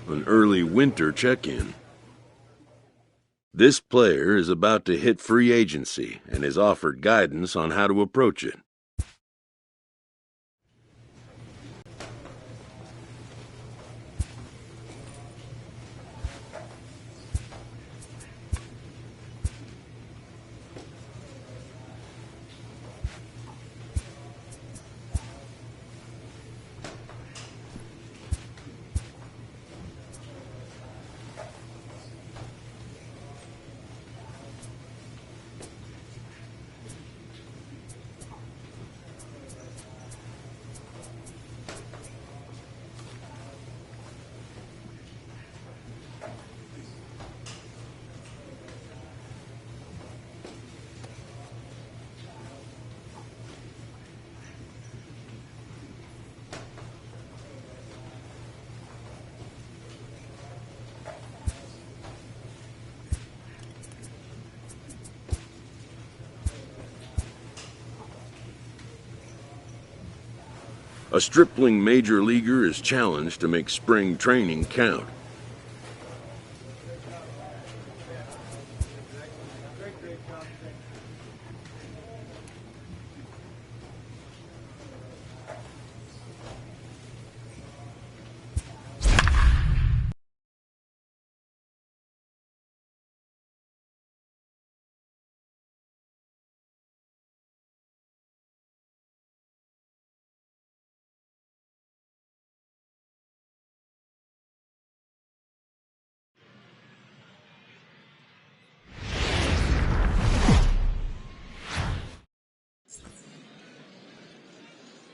an early winter check-in. This player is about to hit free agency and is offered guidance on how to approach it. A stripling major leaguer is challenged to make spring training count.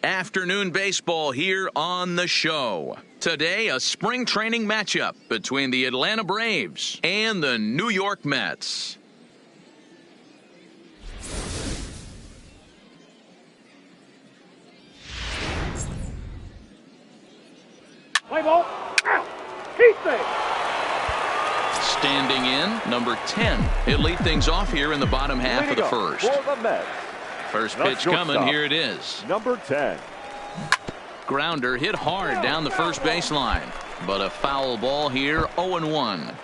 Afternoon baseball here on the show. Today, a spring training matchup between the Atlanta Braves and the New York Mets. Play ball. Keep it. Standing in, number 10. He'll lead things off here in the bottom half of the first. For the Mets. First pitch coming, here it is. Number 10. Grounder hit hard down the first baseline, but a foul ball here, 0-1.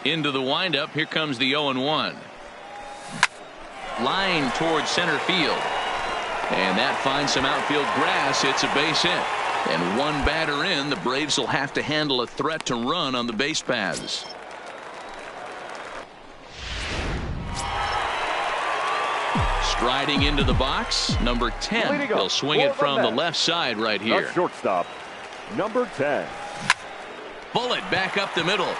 Into the windup, here comes the 0-1. Line towards center field. And that finds some outfield grass. It's a base hit. And one batter in, the Braves will have to handle a threat to run on the base paths. Striding into the box, number 10. He'll swing it from the left side right here. Shortstop, number 10. Bullet back up the middle.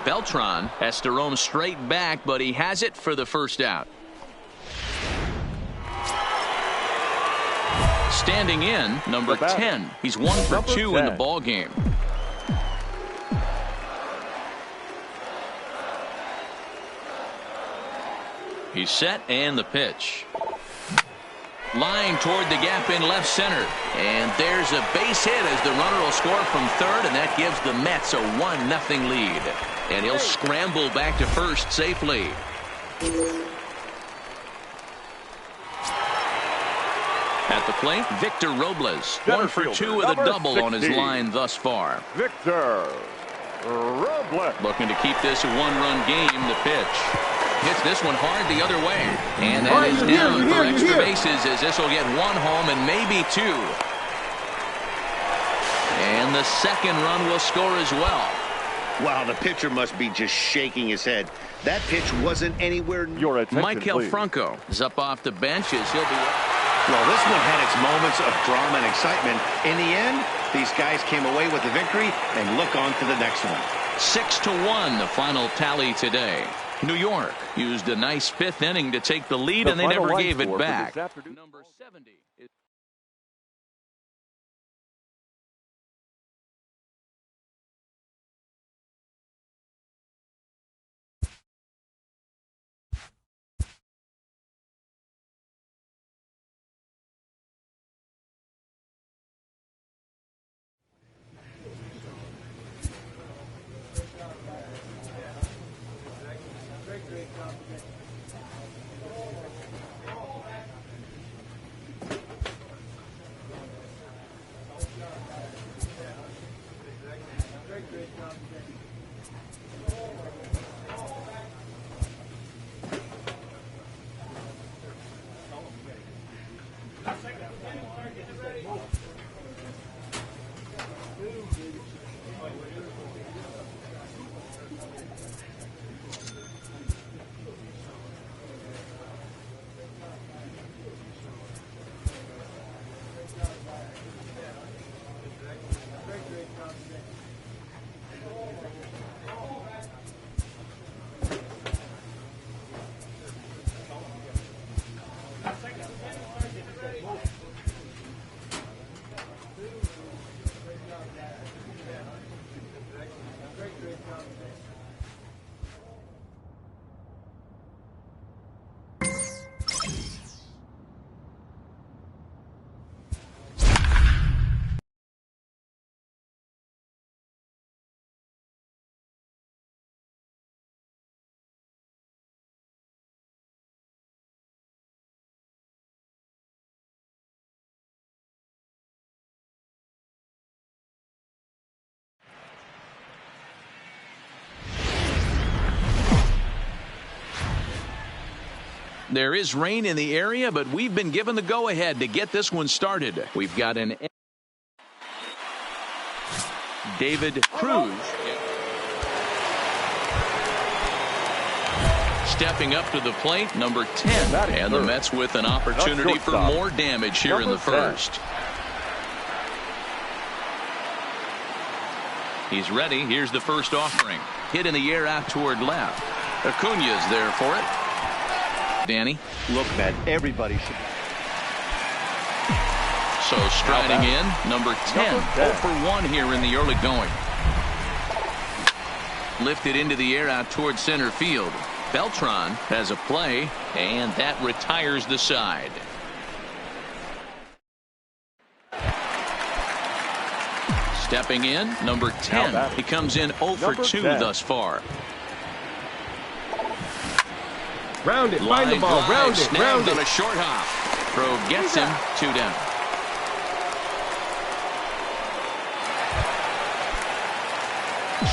Beltran has to roam straight back, but he has it for the first out. Standing in, number 10. He's 1 for 2 in the ball game. He's set, and the pitch. Line toward the gap in left center. And there's a base hit as the runner will score from third, and that gives the Mets a 1-0 lead. And he'll scramble back to first safely. At the plate, Victor Robles. 1 for 2 with a double on his line thus far. Victor Robles. Looking to keep this a one-run game. The pitch. Hits this one hard the other way. And that is down for extra bases as this will get one home and maybe two. And the second run will score as well. Wow, the pitcher must be just shaking his head. That pitch wasn't anywhere near. Michael Franco is up off the bench as he'll be. Well, this one had its moments of drama and excitement. In the end, these guys came away with the victory and look on to the next one. 6-1, the final tally today. New York used a nice fifth inning to take the lead, and they never gave it back. Number 70 is There is rain in the area, but we've been given the go-ahead to get this one started. We've got an David Cruz stepping up to the plate, number 10. And the Mets with an opportunity for more damage here in the first. He's ready. Here's the first offering. Hit in the air out toward left. Acuna's there for it. Danny. Look, man, everybody should. So striding in, number 10. 0 for 1 here in the early going. Lifted into the air out toward center field. Beltran has a play, and that retires the side. Stepping in, number 10. He comes in 0 for 2 thus far. Round it, find the ball, round it, round it. On a short hop. Throw gets him, 2 down.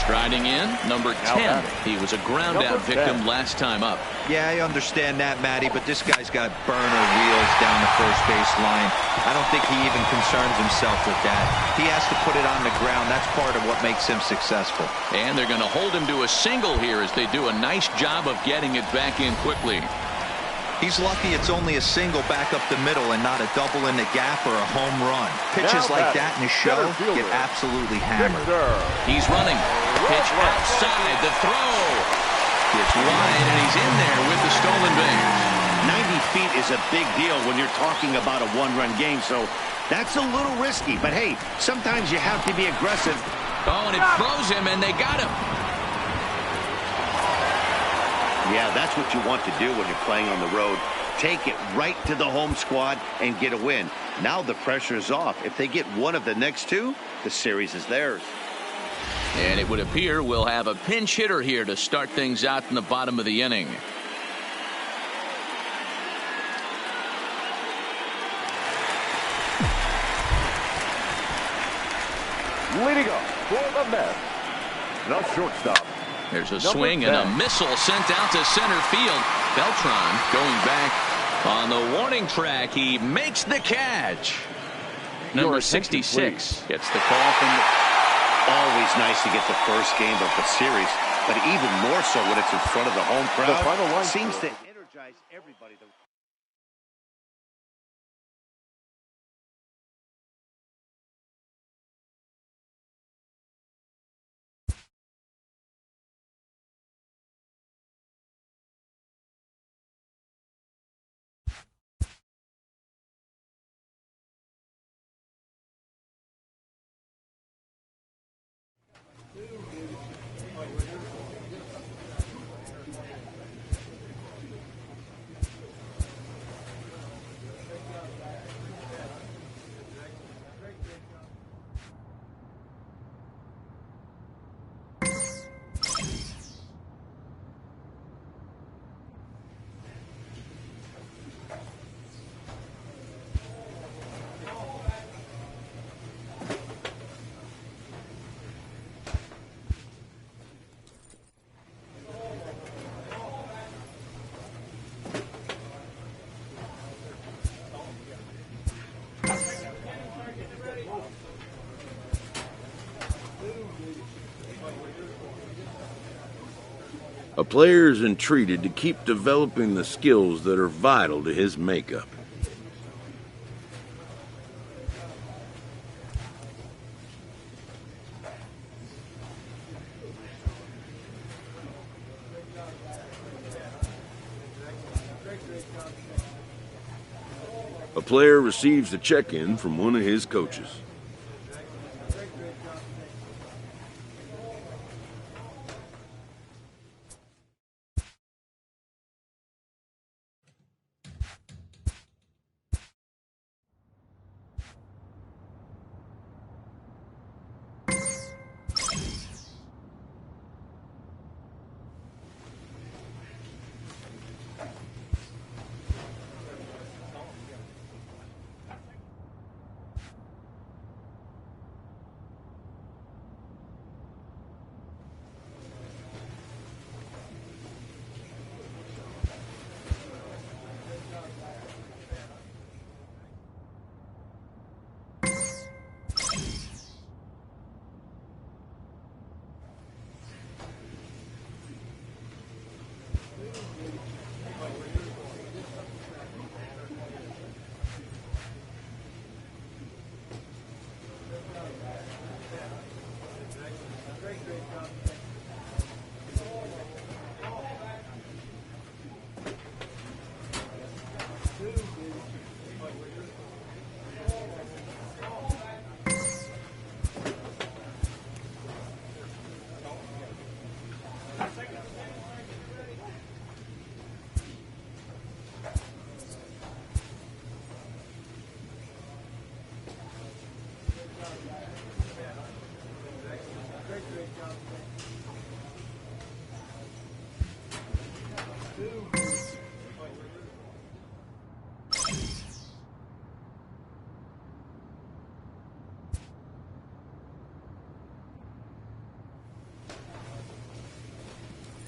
Striding in, number 10. He was a ground-out victim last time up. Yeah, I understand that, Matty, but this guy's got burner wheels down the first base line. I don't think he even concerns himself with that. He has to put it on the ground. That's part of what makes him successful. And they're going to hold him to a single here as they do a nice job of getting it back in quickly. He's lucky it's only a single back up the middle and not a double in the gap or a home run. Pitches like that in his show get absolutely hammered. He's running. Pitch outside. The throw. It's wide, and he's in there with the stolen base. 90 feet is a big deal when you're talking about a one-run game, so that's a little risky. But, hey, sometimes you have to be aggressive. Oh, and it froze him, and they got him. Yeah, that's what you want to do when you're playing on the road. Take it right to the home squad and get a win. Now the pressure is off. If they get one of the next two, the series is theirs. And it would appear we'll have a pinch hitter here to start things out in the bottom of the inning. Leading up for the Mets, the shortstop. There's a swing and a missile sent out to center field. Beltran going back on the warning track. He makes the catch. Number 66 gets the call from the... Always nice to get the first game of the series, but even more so when it's in front of the home crowd. The final line seems to energize everybody. A player is entreated to keep developing the skills that are vital to his makeup. A player receives a check-in from one of his coaches.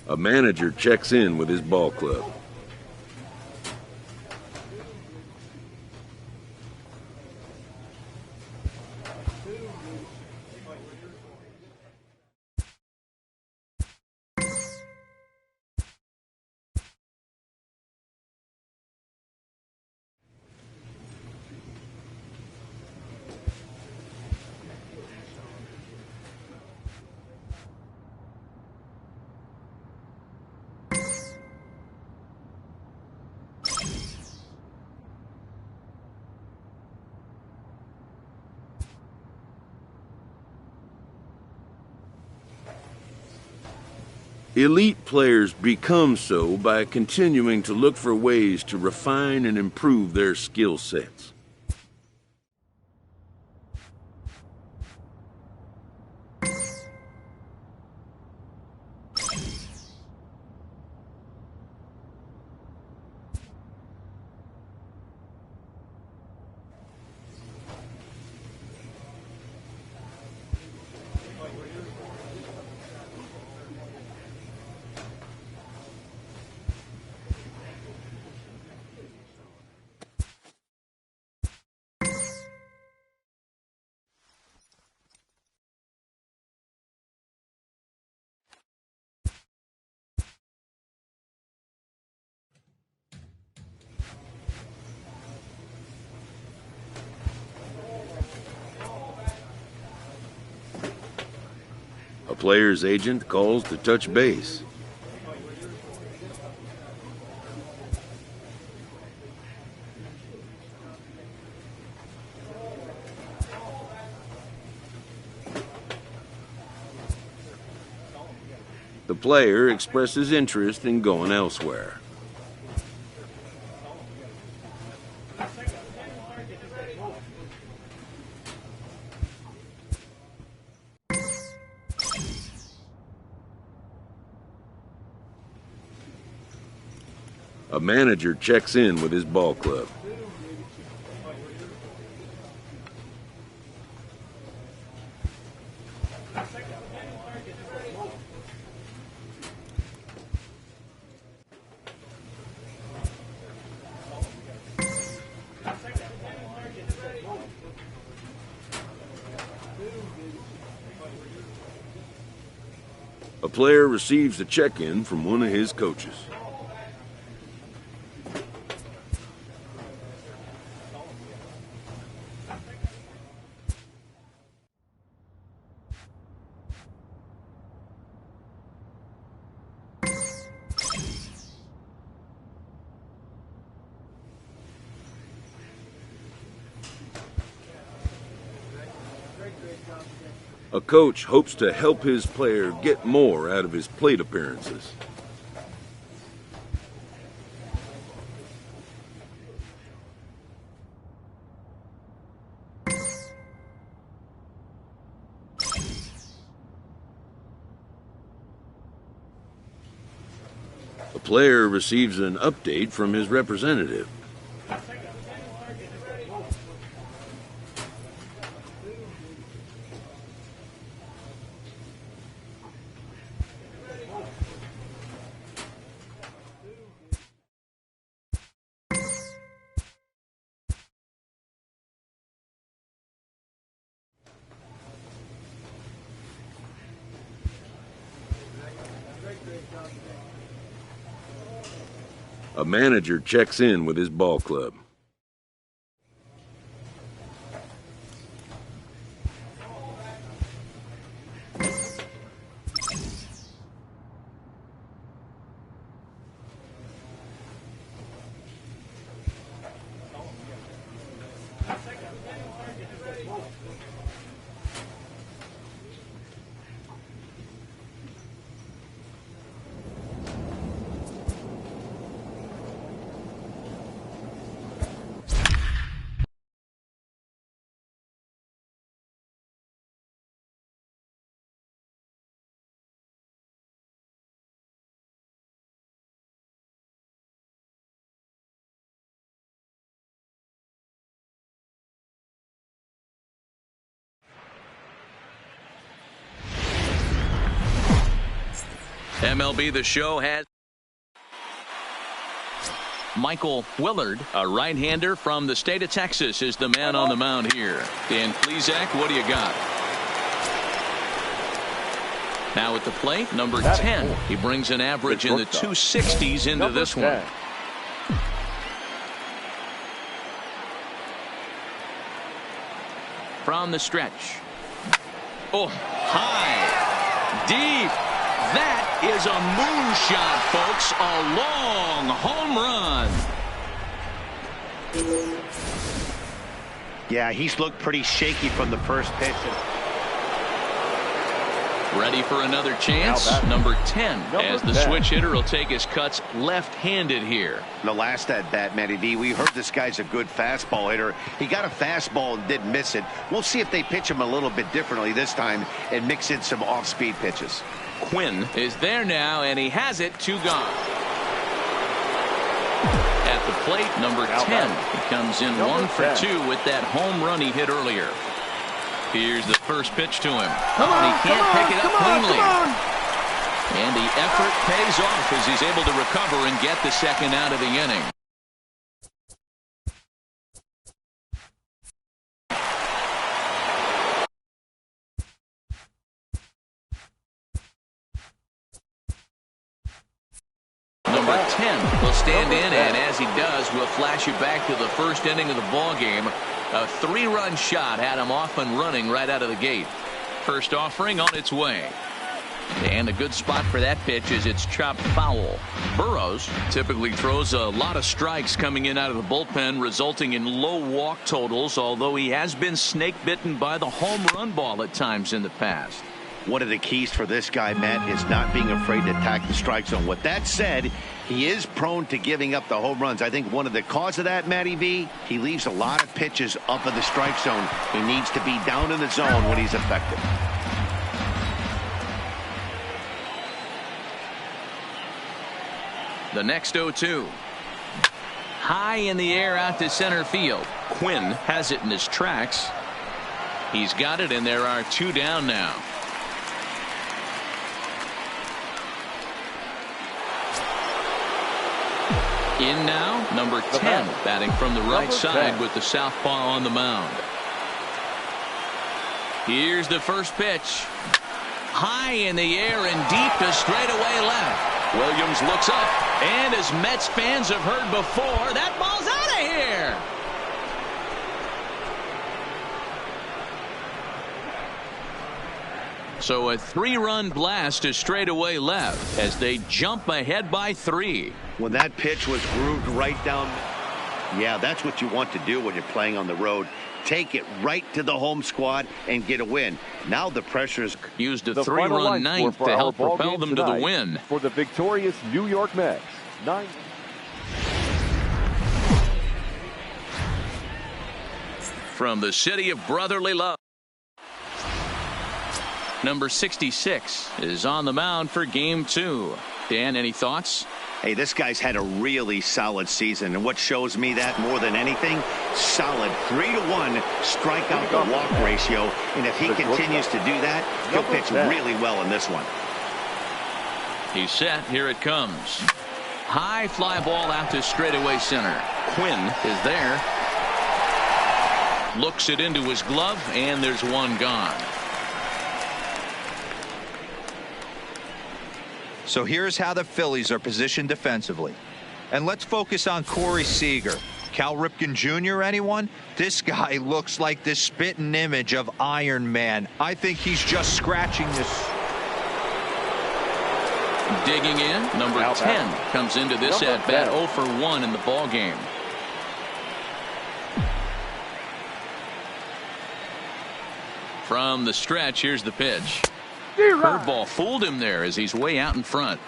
A manager checks in with his ball club. Elite players become so by continuing to look for ways to refine and improve their skill sets. A player's agent calls to touch base. The player expresses interest in going elsewhere. A manager checks in with his ball club. A player receives a check-in from one of his coaches. A coach hopes to help his player get more out of his plate appearances. A player receives an update from his representative. A manager checks in with his ball club. MLB The Show has Michael Willard, a right-hander from the state of Texas, is the man on the mound here. Dan Plesac, what do you got? Now at the plate, number 10. He brings an average in the 260s into this one. From the stretch. Oh, high, deep. That is a moonshot, folks. A long home run. Yeah, he's looked pretty shaky from the first pitch. Ready for another chance. Number 10, as the switch hitter will take his cuts left-handed here. The last at bat, Matty D, we heard this guy's a good fastball hitter. He got a fastball and didn't miss it. We'll see if they pitch him a little bit differently this time and mix in some off-speed pitches. Quinn is there now, and he has it. 2 gone. At the plate, number 10. He comes in 1 for 2 with that home run he hit earlier. Here's the first pitch to him. He can't pick it up cleanly. And the effort pays off as he's able to recover and get the second out of the inning. Number 10 will stand in, and as he does, we'll flash you back to the first inning of the ball game. A 3-run shot had him off and running right out of the gate. First offering on its way. And a good spot for that pitch is it's chopped foul. Burrows typically throws a lot of strikes coming in out of the bullpen, resulting in low walk totals, although he has been snake bitten by the home run ball at times in the past. One of the keys for this guy, Matt, is not being afraid to attack the strike zone. With that said, he is prone to giving up the home runs. I think one of the cause of that, Matty V, he leaves a lot of pitches up in the strike zone. He needs to be down in the zone when he's effective. The next 0-2. High in the air out to center field. Quinn has it in his tracks. He's got it, and there are 2 down now. In now, number 10, batting from the right side with the southpaw on the mound. Here's the first pitch. High in the air and deep to straightaway left. Williams looks up, and as Mets fans have heard before, that ball's out of here. So a 3-run blast to straightaway left as they jump ahead by 3. When that pitch was grooved right down, yeah, that's what you want to do when you're playing on the road. Take it right to the home squad and get a win. Now the pressure is used a 3-run ninth to help propel them to the win. For the victorious New York Mets. 9. From the city of brotherly love, number 66 is on the mound for game 2. Dan, any thoughts? Hey, this guy's had a really solid season, and what shows me that more than anything, solid 3-to-1 strikeout to walk ratio, and if he continues to do that, he'll pitch really well in this one. He's set. Here it comes. High fly ball out to straightaway center. Quinn is there. Looks it into his glove, and there's 1 gone. So here's how the Phillies are positioned defensively. And let's focus on Corey Seager. Cal Ripken Jr., anyone? This guy looks like the spitting image of Iron Man. I think he's just scratching this. Digging in, number 10 comes into this at bat 0 for 1 in the ball game. From the stretch, here's the pitch. Curveball fooled him there as he's way out in front.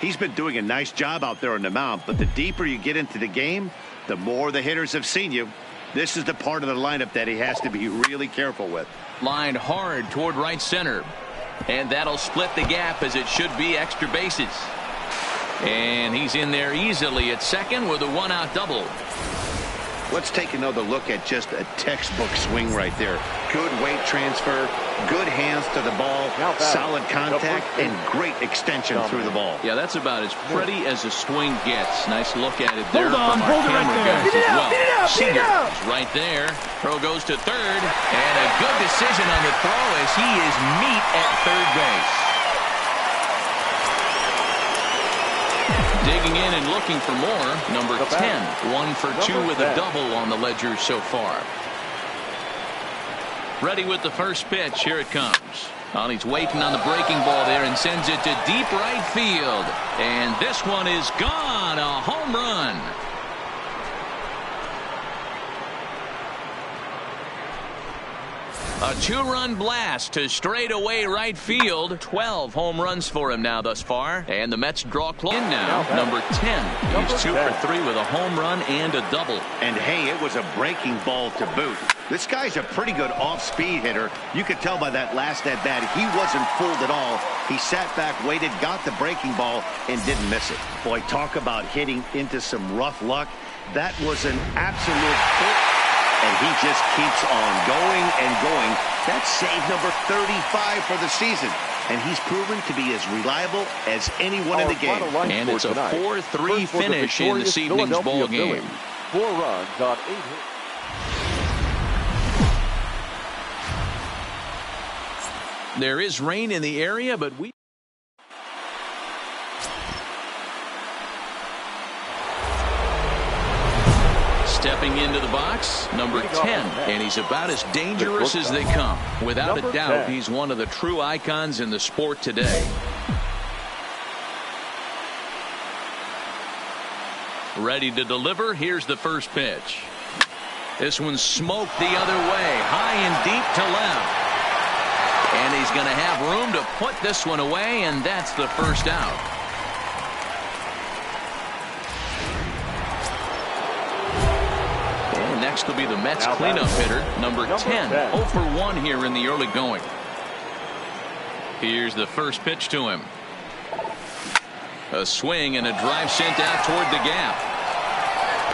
He's been doing a nice job out there on the mound, but the deeper you get into the game, the more the hitters have seen you. This is the part of the lineup that he has to be really careful with. Lined hard toward right center. And that'll split the gap as it should be extra bases. And he's in there easily at second with a 1-out double. Let's take another look at just a textbook swing right there. Good weight transfer, good hands to the ball, solid contact, and great extension through the ball. Yeah, that's about as pretty as a swing gets. Nice look at it there Hold on, from our hold it right camera there. guys as well. Get it out. Seager is right there. Throw goes to third, and a good decision on the throw as he is meat at third base. Digging in and looking for more, number 10. 1 for 2 with a double on the ledger so far. Ready with the first pitch. Here it comes. Well, he's waiting on the breaking ball there and sends it to deep right field. And this one is gone. A home run. A 2-run blast to straightaway right field. 12 home runs for him now thus far. And the Mets draw close in now. Number 10. He's 2 for 3 with a home run and a double. And hey, it was a breaking ball to boot. This guy's a pretty good off-speed hitter. You could tell by that last at-bat he wasn't fooled at all. He sat back, waited, got the breaking ball, and didn't miss it. Boy, talk about hitting into some rough luck. That was an absolute hit. And he just keeps on going and going. That's save number 35 for the season. And he's proven to be as reliable as anyone in the game. And it's a 4-3 finish in this evening's ball game. 4 runs on 8 hits. There is rain in the area, but we... Stepping into the box, number 10, and he's about as dangerous as they come. Without a doubt, he's one of the true icons in the sport today. Ready to deliver. Here's the first pitch. This one's smoked the other way, high and deep to left. And he's going to have room to put this one away, and that's the first out. And next will be the Mets cleanup hitter, number 10. 0 for 1 here in the early going. Here's the first pitch to him. A swing and a drive sent out toward the gap.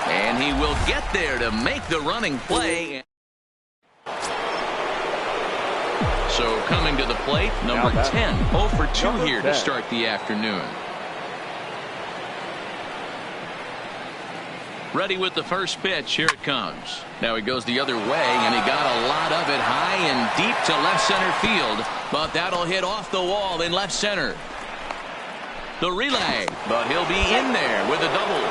And he will get there to make the running play. So coming to the plate, number 10. 0 for 2 here to start the afternoon. Ready with the first pitch. Here it comes. Now he goes the other way, and he got a lot of it high and deep to left center field. But that'll hit off the wall in left center. The relay, but he'll be in there with a double.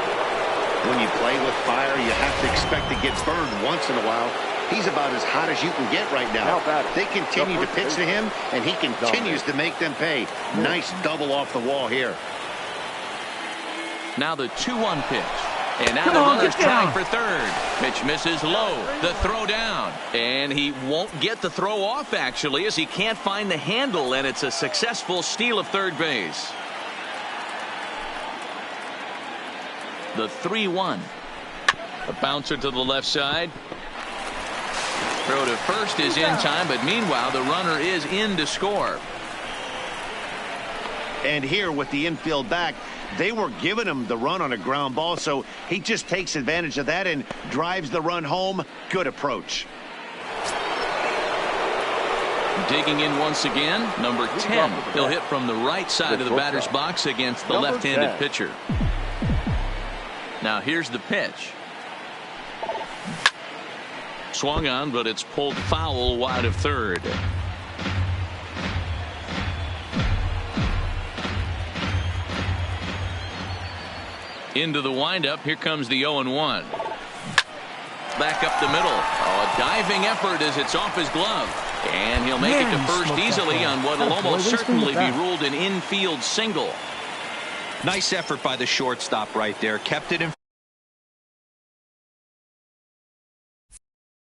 When you play with fire, you have to expect to get burned once in a while. He's about as hot as you can get right now. They continue to pitch to him, and he continues to make them pay. Nice double off the wall here. Now the 2-1 pitch. And now the runner's trying for third. Pitch misses low. The throw down. And he won't get the throw off, actually, as he can't find the handle, and it's a successful steal of third base. The 3-1. A bouncer to the left side. Throw to first is in time, but meanwhile the runner is in to score. And here with the infield back, they were giving him the run on a ground ball, so he just takes advantage of that and drives the run home. Good approach. Digging in once again, number 10. He'll hit from the right side of the batter's box against the left-handed pitcher. Now here's the pitch. Swung on, but it's pulled foul wide of third. Into the windup. Here comes the 0-1. Back up the middle. Oh, a diving effort as it's off his glove. And he'll make it to first easily on what will almost certainly be ruled an infield single. Nice effort by the shortstop right there. Kept it in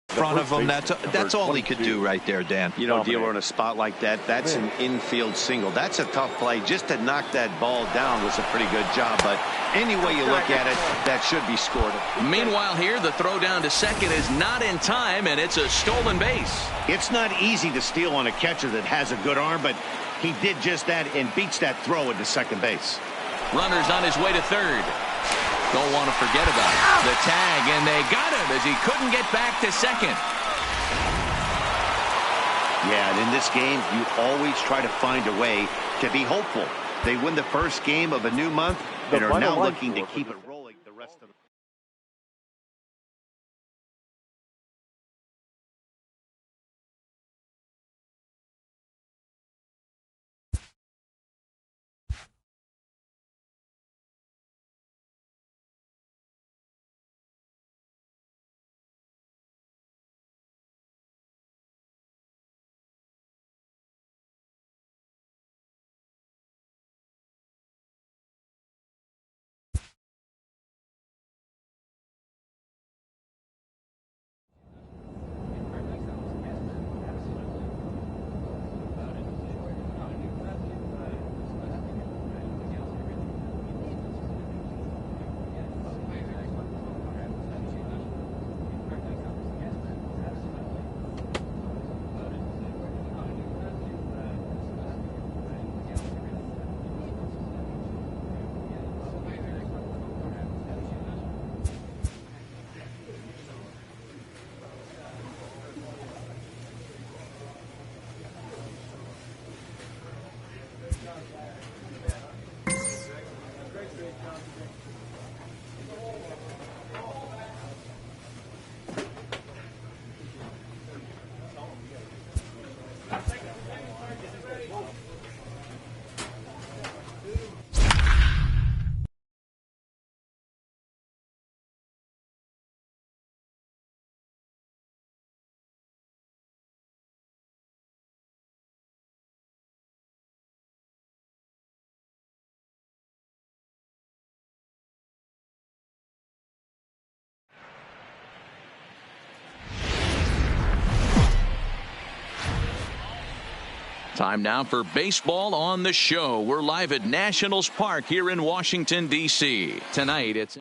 front of him. That's all he could do right there, Dan. You know, dealer in a spot like that, that's an infield single. That's a tough play. Just to knock that ball down was a pretty good job, but any way you look at it, that should be scored. Meanwhile here, the throw down to second is not in time, and it's a stolen base. It's not easy to steal on a catcher that has a good arm, but he did just that and beats that throw into second base. Runner's on his way to third. Don't want to forget about it. The tag, and they got him as he couldn't get back to second. Yeah, and in this game, you always try to find a way to be hopeful. They win the first game of a new month and are now looking to keep it rolling the rest of the Time now for baseball on the show. We're live at Nationals Park here in Washington, D.C. Tonight, it's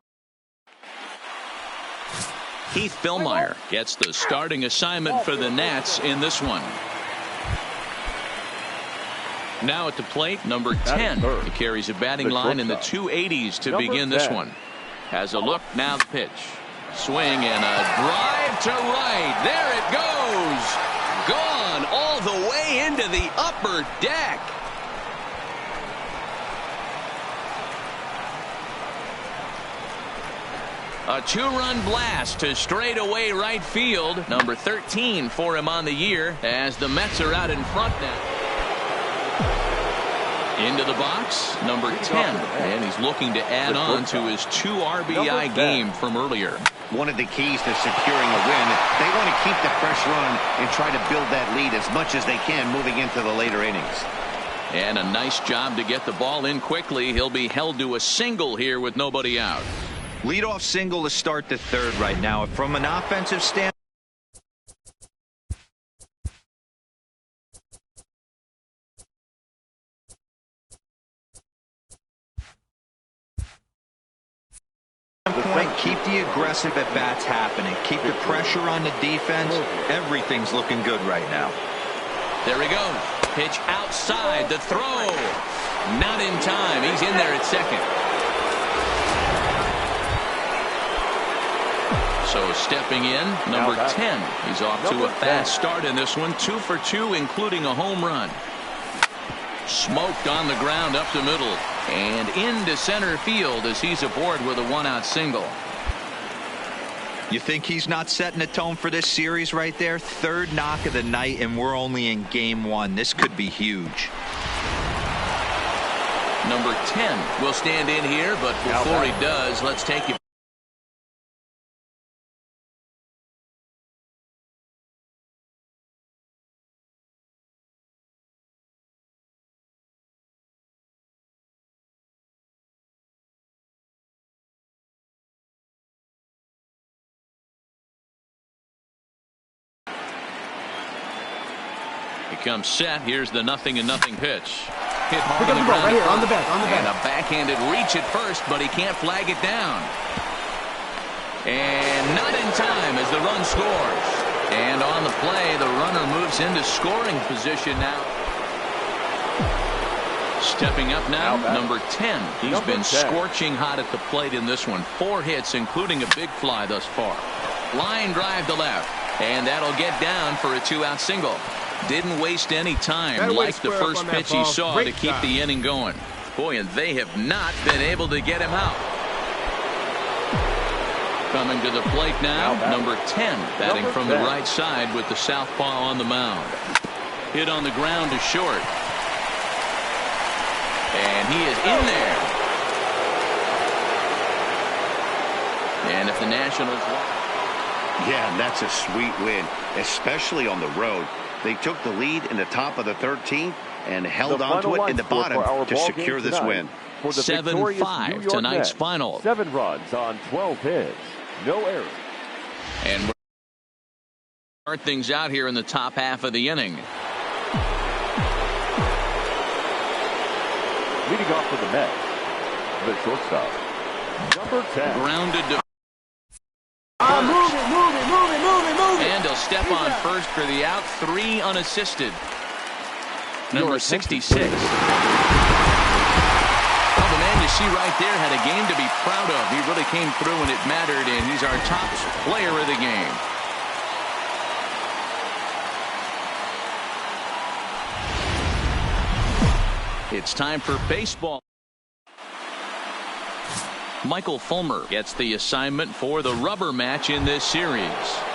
Keith Philmeyer gets the starting assignment for the Nats in this one. Now at the plate, number 10. He carries a batting line in the 280s to begin this one. Has a look, now the pitch. Swing and a drive to right. There it goes. Gone all the way into the upper deck. A two-run blast to straightaway right field. Number 13 for him on the year as the Mets are out in front now. Into the box, number 10. And he's looking to add on to his 2 RBI game from earlier. One of the keys to securing a win, they want to keep the fresh run and try to build that lead as much as they can moving into the later innings. And a nice job to get the ball in quickly. He'll be held to a single here with nobody out. Leadoff single to start the third right now. From an offensive standpoint, keep the aggressive at bats happening. Keep the pressure on the defense. Everything's looking good right now. There he goes. Pitch outside. The throw. Not in time. He's in there at second. So stepping in, number 10. He's off to a fast start in this one. 2 for 2, including a home run. Smoked on the ground up the middle. And into center field as he's aboard with a 1-out single. You think he's not setting the tone for this series right there? Third knock of the night, and we're only in game 1. This could be huge. Number 10 will stand in here, but before he does, let's take it. He comes set. Here's the 0-0 pitch. Hit hard on the ground. Right here, on the back, And a backhanded reach at first, but he can't flag it down. And not in time as the run scores. And on the play, the runner moves into scoring position now. Stepping up now, Now number 10. He's Number been 10. scorching hot at the plate in this one. 4 hits, including a big fly thus far. Line drive to left, and that'll get down for a 2-out single. Didn't waste any time, Better way to like the square up first on that pitch he ball. saw Great to keep job. the inning going. Boy, and they have not been able to get him out. Coming to the plate now, number 10, batting Number from 10. the right side with the southpaw on the mound. Hit on the ground to short. And he is in there. And if the Nationals... Yeah, and that's a sweet win, especially on the road. They took the lead in the top of the 13th and held on to it in the bottom to secure this win. For the victorious 7-5 New York tonight's Mets, final. 7 runs on 12 hits. No errors. And we'll start things out here in the top half of the inning. Leading off for the Mets, the shortstop, number 10. Grounded to... Move it. And he'll step on first for the out. 3 unassisted. Number 66. Well, the man you see right there had a game to be proud of. He really came through when it mattered, and he's our top player of the game. It's time for baseball. Michael Fulmer gets the assignment for the rubber match in this series.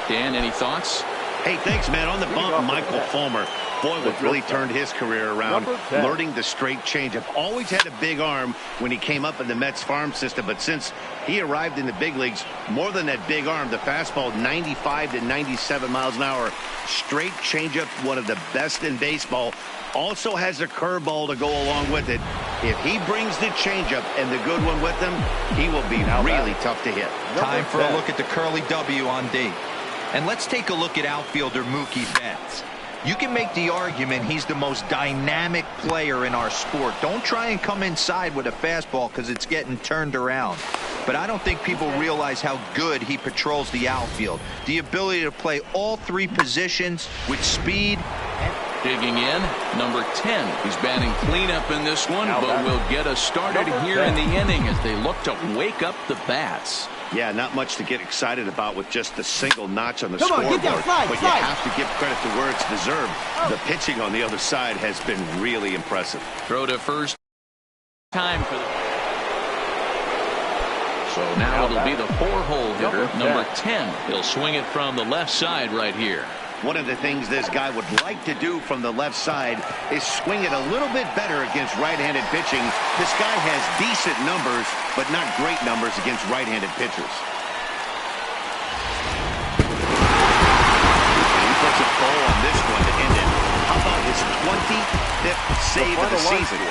Dan, any thoughts? Hey, thanks, man. On the bump, Michael Fulmer. Boy, what really turned his career around, learning the straight changeup. Always had a big arm when he came up in the Mets farm system, but since he arrived in the big leagues, more than that big arm, the fastball 95 to 97 miles an hour. Straight changeup, one of the best in baseball. Also has a curveball to go along with it. If he brings the changeup and the good one with him, he will be really tough to hit. Time for a look at the curly W on D. And let's take a look at outfielder Mookie Betts. You can make the argument he's the most dynamic player in our sport. Don't try and come inside with a fastball because it's getting turned around. But I don't think people realize how good he patrols the outfield. The ability to play all 3 positions with speed. Digging in, number 10. He's batting cleanup in this one, but will get us started here in the inning as they look to wake up the bats. Yeah, not much to get excited about with just the single notch on the Come on, scoreboard. get that slide, but you have to give credit to where it's deserved. The pitching on the other side has been really impressive. Throw to first. Time for the... So now it'll be the 4-hole hitter, number 10. He'll swing it from the left side right here. One of the things this guy would like to do from the left side is swing it a little bit better against right-handed pitching. This guy has decent numbers, but not great numbers against right-handed pitchers. And he puts a bow on this one to end it. How about his 25th save of the season?